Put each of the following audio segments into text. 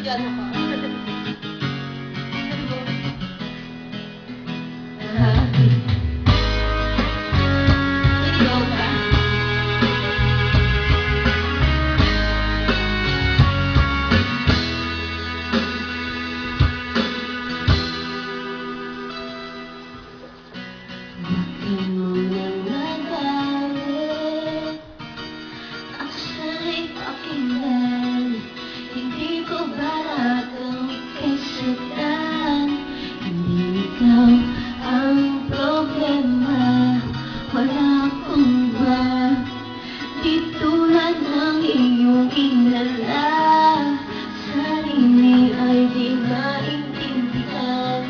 Gano'n ka? Ikaw ba? Bakit mo nang nagalit? Aksa'y pakinggan. Hindi ko barat ang ika'y saktan. Hindi ikaw ang problema. Wala akong ba? Di tulad ng iyong inala. Sarili ay di maintindihan.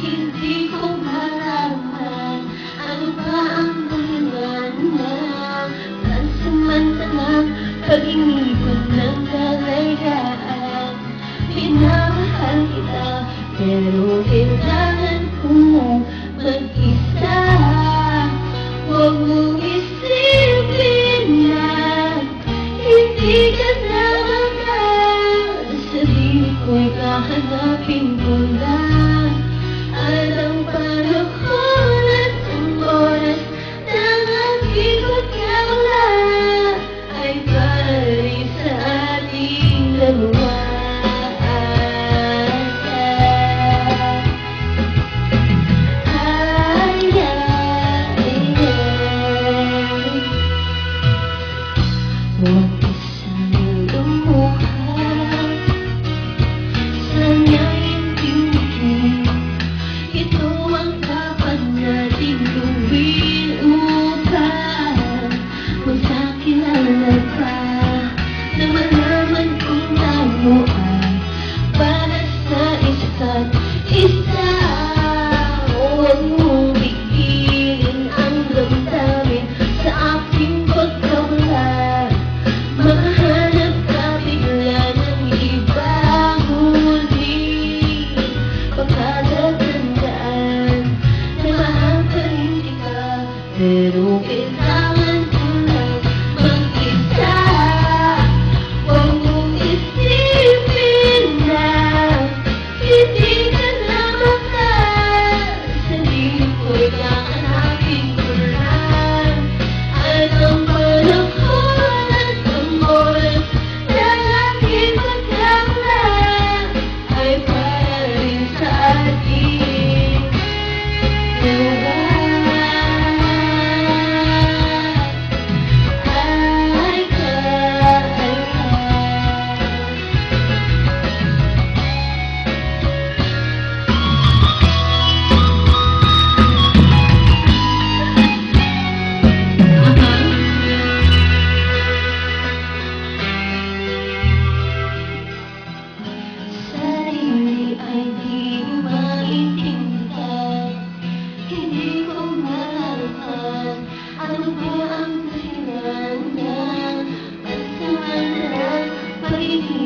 Hindi ko malaman ano ba ang dahilan ng pansamantalang pag-inipon ng kalayaan. Minamahal kita, pero kailangan kong mag-isa. Huwag mong isipin na hindi ka na mahal. Sarili ko'y kahanapin ko lang. At ang panahon at ang oras ng aking pagkawala ay para rin sa ating dalawa. Huwag isang lumuha. Sana'y intindihin. Ito ang dapat nating gawin upang magkakilala pa, na malaman kung tayo ay para sa isa't isa. Huwag mong bigilin ang damdamin sa aking pagkawala. Mahanap ka bigla ng ibang huli. Pagkatatandaan na mahal pa rin kita, pero kailangan ko lang mag-isa. Huwag mong isipin na hindi ka na mahal. Sarili ko'y kahanapin ko lang. At ang panahon at ang oras ng aking pagkawala ay para rin sa ating dalawa. Sarili ay di maintindihan. Hindi ko malaman ano ba ang dahilan ng pansamantalang pag-ibig.